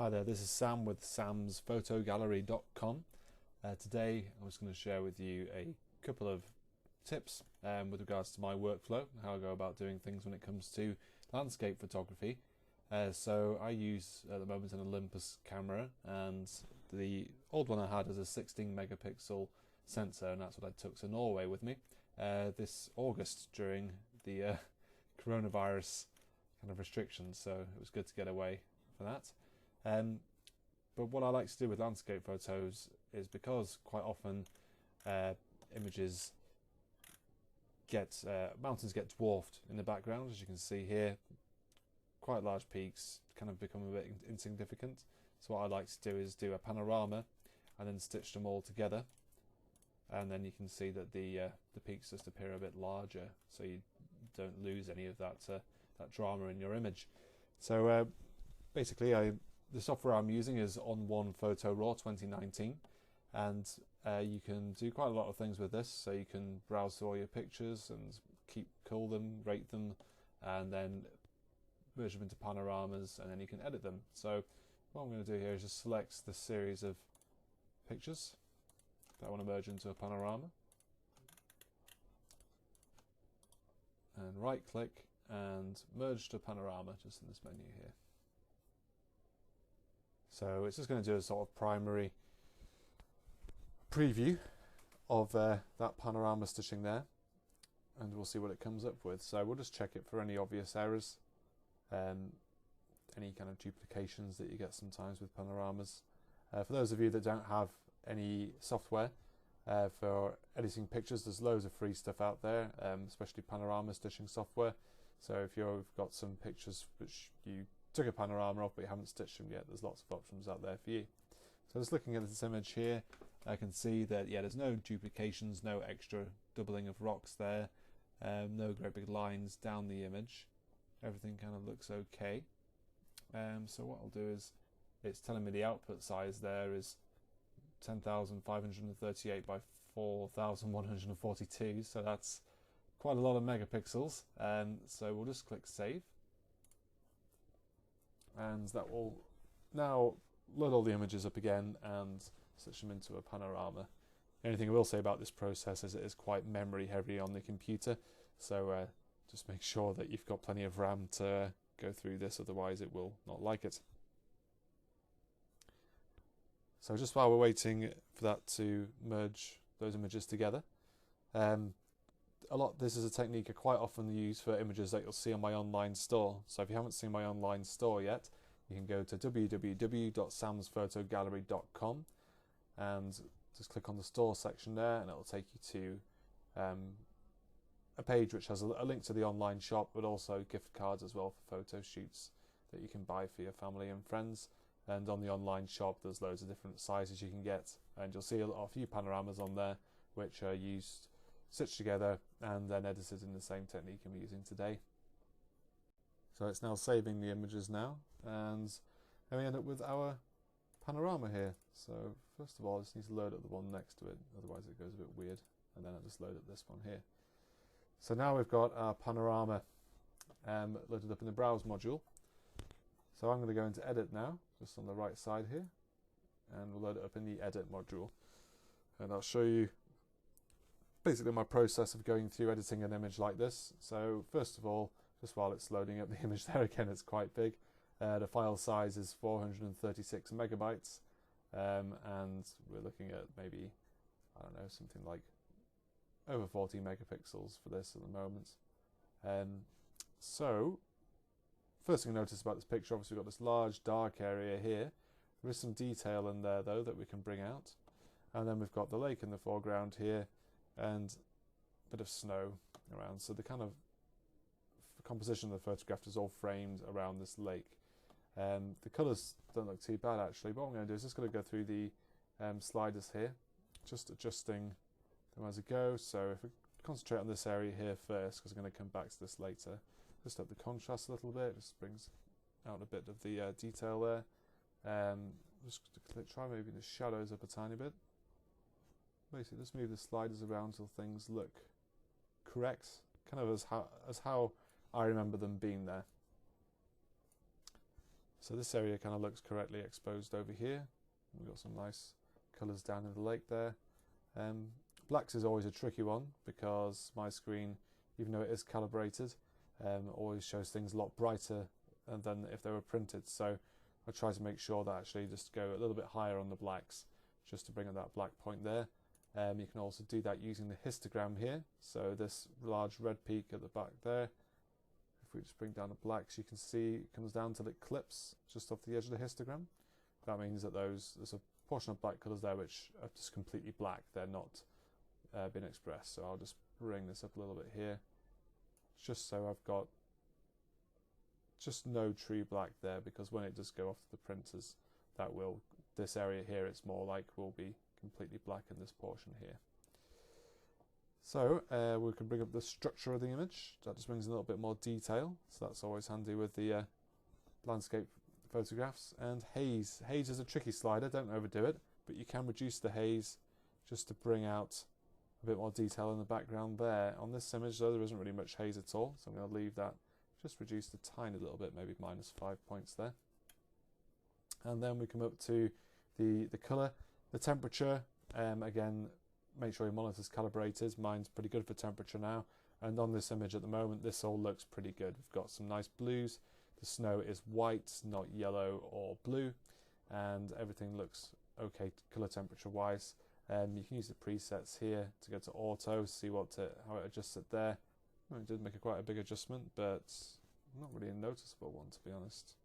Hi there, this is Sam with samsphotogallery.com. Today I was going to share with you a couple of tips with regards to my workflow, how I go about doing things when it comes to landscape photography. So I use at the moment an Olympus camera, and the old one I had is a 16 megapixel sensor, and that's what I took to Norway with me this August during the coronavirus kind of restrictions, so it was good to get away for that. But what I like to do with landscape photos is, because quite often mountains get dwarfed in the background, as you can see here. Quite large peaks kind of become a bit insignificant. So what I like to do is do a panorama and then stitch them all together, and then you can see that the peaks just appear a bit larger, so you don't lose any of that drama in your image. So basically, the software I'm using is On1 Photo Raw 2019, and you can do quite a lot of things with this. So you can browse through all your pictures and cull them, rate them, and then merge them into panoramas, and then you can edit them. So what I'm going to do here is just select the series of pictures that I want to merge into a panorama, and right click and merge to panorama just in this menu here. So it's just going to do a sort of primary preview of that panorama stitching there, and we'll see what it comes up with. So we'll just check it for any obvious errors, any kind of duplications that you get sometimes with panoramas. For those of you that don't have any software for editing pictures, there's loads of free stuff out there, especially panorama stitching software. So if you've got some pictures which you took a panorama off but you haven't stitched them yet, there's lots of options out there for you. So just looking at this image here, I can see that there's no duplications, no extra doubling of rocks there, no great big lines down the image. Everything kind of looks okay. So what I'll do is, it's telling me the output size there is 10,538 by 4,142, so that's quite a lot of megapixels. So we'll just click save, and that will now load all the images up again and stitch them into a panorama. The only thing I will say about this process is it is quite memory heavy on the computer, so just make sure that you've got plenty of RAM to go through this, otherwise it will not like it. So just while we're waiting for that to merge those images together, this is a technique I quite often use for images that you'll see on my online store. So if you haven't seen my online store yet, you can go to www.samsphotogallery.com and just click on the store section there, and it'll take you to a page which has a link to the online shop, but also gift cards as well for photo shoots that you can buy for your family and friends. And on the online shop, there's loads of different sizes you can get, and you'll see a few panoramas on there which are stitched together and then edited in the same technique I'm using today. So it's now saving the images now, and then we end up with our panorama here. So first of all, I just need to load up the one next to it, otherwise it goes a bit weird, and then I'll just load up this one here. So now we've got our panorama loaded up in the browse module. So I'm going to go into edit now, just on the right side here, and we'll load it up in the edit module, and I'll show you basically my process of going through editing an image like this. So first of all, just while it's loading up the image there, again it's quite big. The file size is 436 megabytes, and we're looking at maybe, I don't know, something like over 40 megapixels for this at the moment. So first thing I notice about this picture, obviously we've got this large dark area here. There is some detail in there though that we can bring out, and then we've got the lake in the foreground here and a bit of snow around. So the kind of composition of the photograph is all framed around this lake. The colours don't look too bad actually, but what I'm going to do is just going to go through the sliders here, just adjusting them as I go. So if we concentrate on this area here first, because I'm going to come back to this later, just up the contrast a little bit, just brings out a bit of the detail there. Just try moving the shadows up a tiny bit. Basically just move the sliders around until things look correct, kind of as how I remember them being there. So this area kind of looks correctly exposed over here. We've got some nice colours down in the lake there. Blacks is always a tricky one because my screen, even though it is calibrated, always shows things a lot brighter than if they were printed. So I try to make sure that actually just go a little bit higher on the blacks just to bring out that black point there. You can also do that using the histogram here. So this large red peak at the back there, if we just bring down the blacks, you can see it comes down till it clips just off the edge of the histogram. That means that there's a portion of black colours there which are just completely black. They're not being expressed. So I'll just bring this up a little bit here, just so I've got just no true black there, because when it does go off to the printers, that will, this area here, it's more like will be completely black in this portion here. So we can bring up the structure of the image. That just brings a little bit more detail, so that's always handy with the landscape photographs. And haze. Haze is a tricky slider, don't overdo it, but you can reduce the haze just to bring out a bit more detail in the background there. On this image though, there isn't really much haze at all, so I'm going to leave that just reduced a tiny little bit, maybe -5 points there. And then we come up to the colour, the temperature. Again, make sure your monitor's calibrated. Mine's pretty good for temperature now, and on this image at the moment this all looks pretty good. We've got some nice blues, the snow is white, not yellow or blue, and everything looks okay colour temperature wise. You can use the presets here to go to auto, see how it adjusts it there. Well, it did make quite a big adjustment, but not really a noticeable one, to be honest.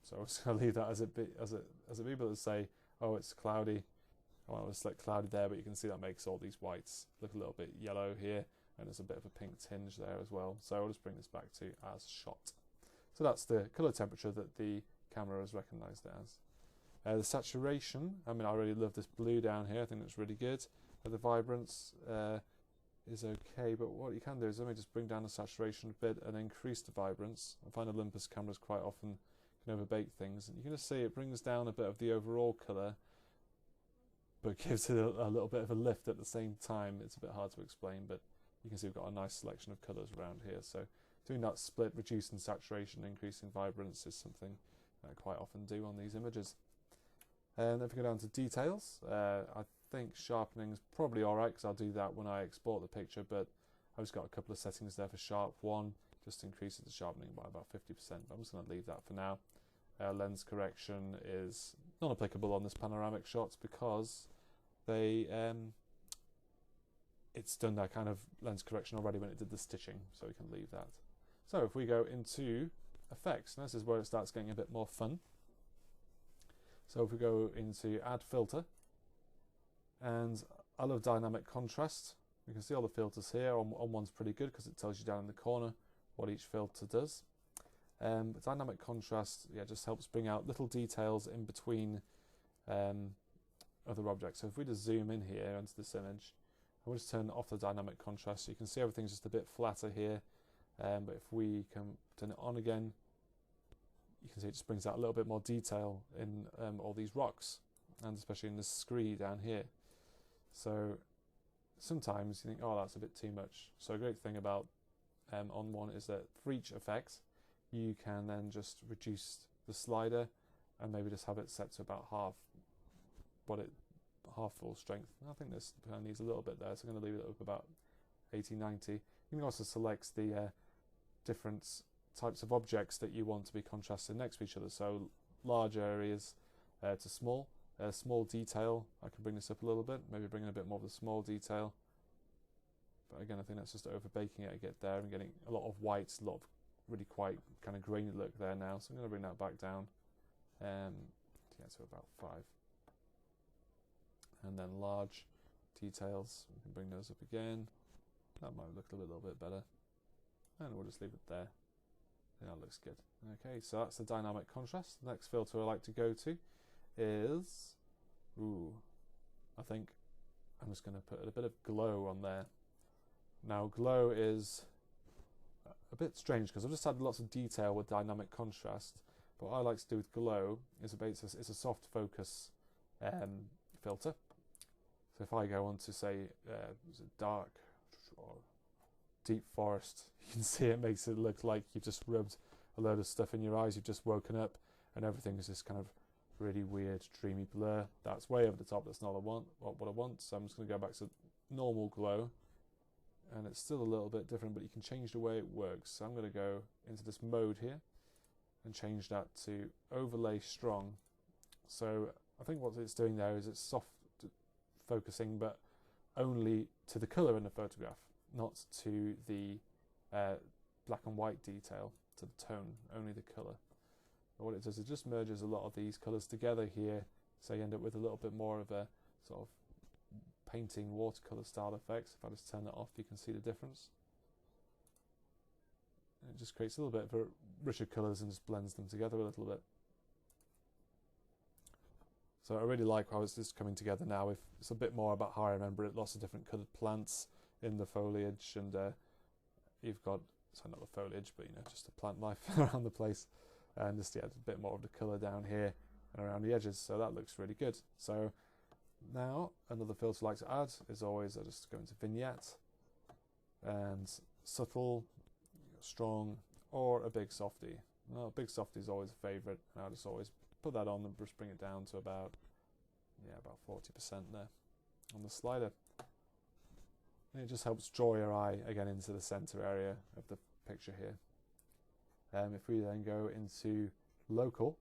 So I'm just going to leave that as it be, but to say, oh, it's cloudy. I want to select cloudy there, but you can see that makes all these whites look a little bit yellow here, and there's a bit of a pink tinge there as well. So I'll just bring this back to as shot. So that's the colour temperature that the camera has recognised it as. The saturation, I mean, I really love this blue down here. I think it's really good. The vibrance is okay, but what you can do is let me just bring down the saturation a bit and increase the vibrance. I find Olympus cameras quite often can overbake things, and you can just see it brings down a bit of the overall colour, but gives it a little bit of a lift at the same time. It's a bit hard to explain, but you can see we've got a nice selection of colours around here. So doing that split, reducing saturation, increasing vibrance is something I quite often do on these images. And if we go down to details, I think sharpening is probably alright, because I'll do that when I export the picture, but I've just got a couple of settings there for sharp 1, just increases the sharpening by about 50%, but I'm just going to leave that for now. Lens correction is not applicable on this panoramic shots because they it's done that kind of lens correction already when it did the stitching, so we can leave that. So if we go into effects, this is where it starts getting a bit more fun. So if we go into add filter, and I love dynamic contrast. You can see all the filters here. On1's pretty good because it tells you down in the corner what each filter does. But dynamic contrast, yeah, just helps bring out little details in between other objects. So if we just zoom in here into this image, and we'll just turn off the dynamic contrast, so you can see everything's just a bit flatter here. But if we can turn it on again, you can see it just brings out a little bit more detail in all these rocks, and especially in the scree down here. So sometimes you think, oh, that's a bit too much. So a great thing about On1 is that for each effect, you can then just reduce the slider and maybe just have it set to about half full strength. And I think this kind of needs a little bit there, so I'm going to leave it up about 80-90. You can also select the different types of objects that you want to be contrasted next to each other. So large areas to small. Small detail, I can bring this up a little bit, maybe bring in a bit more of the small detail. But again, I think that's just overbaking it to get there and getting a lot of whites, a lot of really quite kind of grainy look there now. So I'm going to bring that back down to get to about 5. And then large details, we can bring those up again. That might look a little bit better. And we'll just leave it there. I think that looks good. Okay, so that's the dynamic contrast. The next filter I like to go to is, I think I'm just going to put a bit of glow on there. Now glow is a bit strange because I've just had lots of detail with dynamic contrast, but what I like to do with glow is it's a soft focus filter. So if I go on to say dark or deep forest, you can see it makes it look like you've just rubbed a load of stuff in your eyes, you've just woken up and everything is this kind of really weird dreamy blur. That's way over the top. That's not what I want. So I'm just going to go back to normal glow, and it's still a little bit different, but you can change the way it works. So I'm going to go into this mode here and change that to overlay strong. So I think what it's doing there is it's soft focusing, but only to the colour in the photograph, not to the black and white detail, to the tone, only the colour. And what it does, it just merges a lot of these colours together here, so you end up with a little bit more of a sort of painting watercolour style effects. If I just turn that off, you can see the difference. And it just creates a little bit of richer colours and just blends them together a little bit. So I really like how it's just coming together now. It's a bit more about how I remember it. Lots of different coloured plants in the foliage, and you've got, so not the foliage, but you know, just the plant life around the place, and just a bit more of the colour down here and around the edges. So that looks really good. So now another filter I like to add is always I just go into vignette and subtle, strong, or a big softy. Well, a big softy is always a favourite, and I just always put that on and just bring it down to about 40% there on the slider. And it just helps draw your eye again into the center area of the picture here. If we then go into local,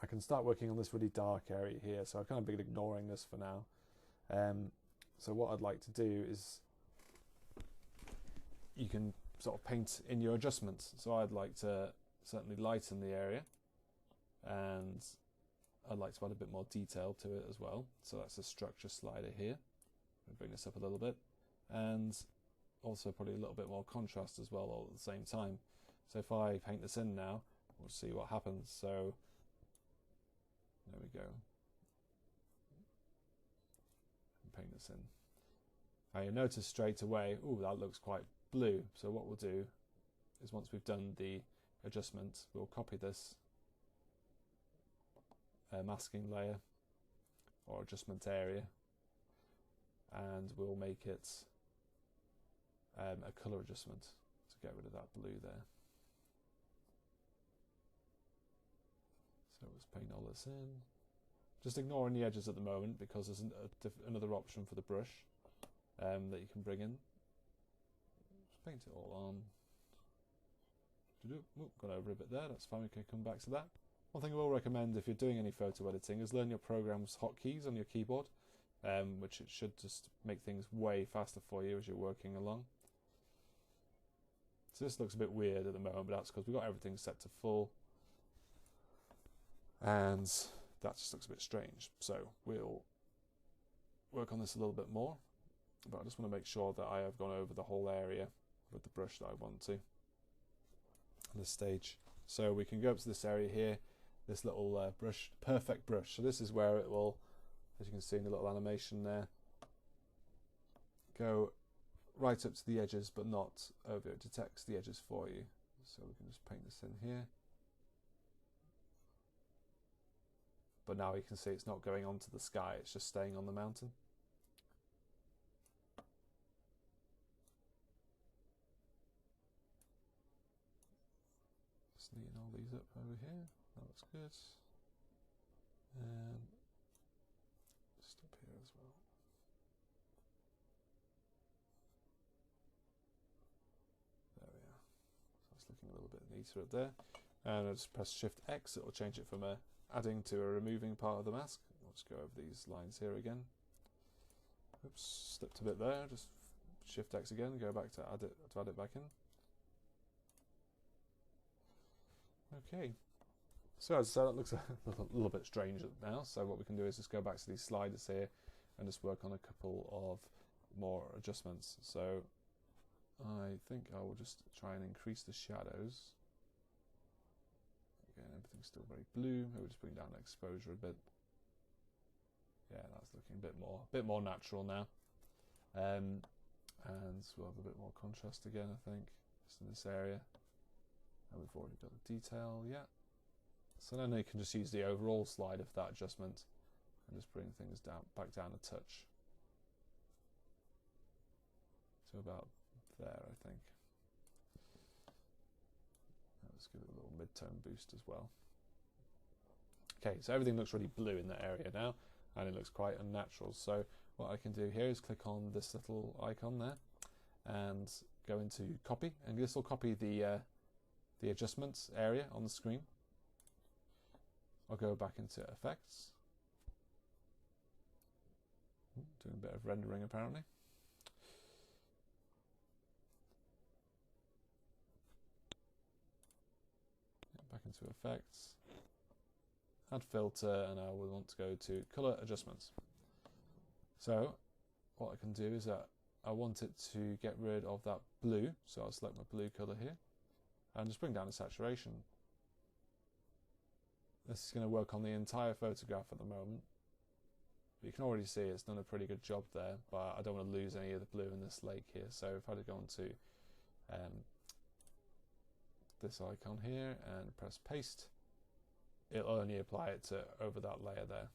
I can start working on this really dark area here. So I've kind of been ignoring this for now. So what I'd like to do is you can sort of paint in your adjustments. So I'd like to certainly lighten the area, and I'd like to add a bit more detail to it as well. So that's a structure slider here. I'll bring this up a little bit, and also probably a little bit more contrast as well all at the same time. So if I paint this in now, we'll see what happens. So there we go. And paint this in. Now you notice straight away, oh, that looks quite blue. So what we'll do is once we've done the adjustment, we'll copy this masking layer or adjustment area, and we'll make it a color adjustment to get rid of that blue there. So let's paint all this in. Just ignoring the edges at the moment because there's another option for the brush that you can bring in. Just paint it all on. Got over a bit there, that's fine, we can come back to that. One thing I will recommend if you're doing any photo editing is learn your program's hotkeys on your keyboard, which it should just make things way faster for you as you're working along. So this looks a bit weird at the moment, but that's because we've got everything set to full, and that just looks a bit strange. So we'll work on this a little bit more, but I just want to make sure that I have gone over the whole area with the brush that I want to on this stage. So we can go up to this area here, this little brush, perfect brush. So this is where it will, as you can see in the little animation there, go right up to the edges, but not over. It detects the edges for you. So we can just paint this in here. But now you can see it's not going onto the sky, it's just staying on the mountain. Just neaten all these up over here. That looks good. And just up here as well. There we are. So it's looking a little bit neater up there. And I'll just press Shift X, it will change it from a adding to a removing part of the mask. I'll just go over these lines here again. Oops, slipped a bit there. Just Shift X again, go back to add it back in. Okay, so as I said, that looks a little bit strange now. So what we can do is just go back to these sliders here and just work on a couple of more adjustments. So I think I will just try and increase the shadows. Again, everything's still very blue. Maybe just bring down the exposure a bit. Yeah, that's looking a bit more natural now. And we'll have a bit more contrast again, I think, just in this area. And we've already got the detail, yeah. So then you can just use the overall slide of that adjustment and just bring things back down a touch. So about there, I think. Let's give it a little mid-tone boost as well. Okay, so everything looks really blue in that area now, and it looks quite unnatural. So what I can do here is click on this little icon there and go into copy, and this will copy the adjustments area on the screen. I'll go back into effects. Doing a bit of rendering apparently. Back into effects, add filter, and I will want to go to color adjustments. So what I can do is that I want it to get rid of that blue, so I'll select my blue color here and just bring down the saturation. This is going to work on the entire photograph at the moment. You can already see it's done a pretty good job there, but I don't want to lose any of the blue in this lake here. So if I go on to this icon here and press paste, it'll only apply it to over that layer there.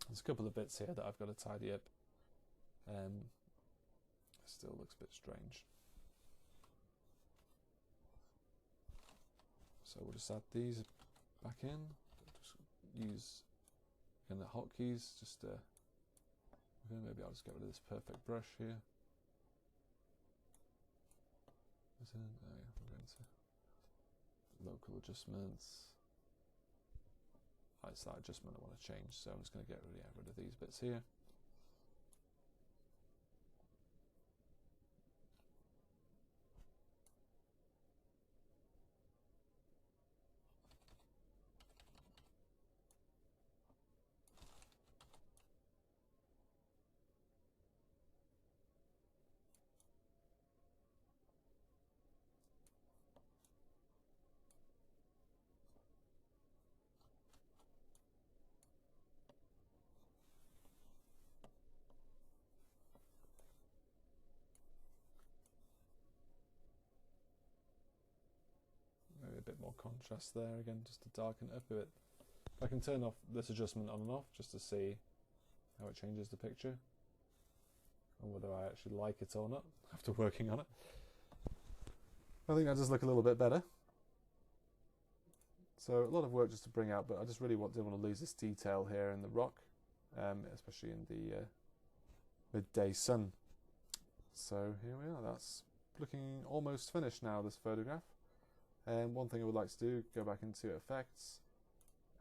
There's a couple of bits here that I've got to tidy up. It still looks a bit strange. So we'll just add these back in. Just use again the hotkeys. Just maybe I'll just get rid of this perfect brush here. We're going to local adjustments. It's that adjustment I want to change, so I'm just going to get rid of these bits here. Maybe a bit more contrast there again, just to darken it up a bit. I can turn off this adjustment on and off just to see how it changes the picture and whether I actually like it or not after working on it. I think that does look a little bit better. So a lot of work just to bring out, but I just really didn't want to lose this detail here in the rock, especially in the midday sun. So here we are, that's looking almost finished now, this photograph. And one thing I would like to do, go back into effects,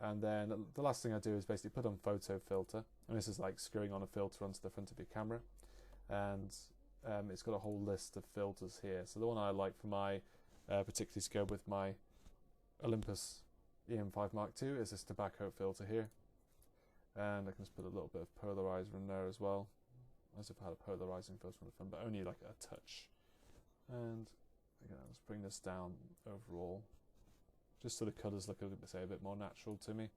and then the last thing I do is basically put on photo filter, and this is like screwing on a filter onto the front of your camera, and it's got a whole list of filters here. So the one I like for my particularly to go with my Olympus EM5 Mark II is this tobacco filter here, and I can just put a little bit of polarizer in there as well, as if I had a polarizing filter on the front, but only like a touch. And again, let's bring this down overall, just so the colours look a bit more natural to me.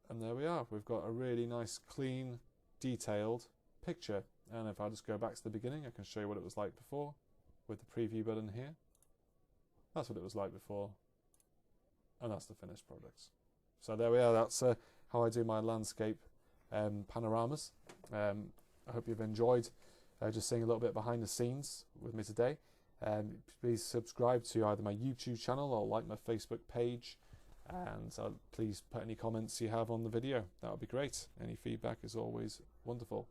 And there we are, we've got a really nice, clean, detailed picture. And if I just go back to the beginning, I can show you what it was like before with the preview button here. That's what it was like before, and that's the finished products. So there we are, that's how I do my landscape panoramas. I hope you've enjoyed just seeing a little bit behind the scenes with me today. Please subscribe to either my YouTube channel or like my Facebook page, and please put any comments you have on the video. That would be great. Any feedback is always wonderful.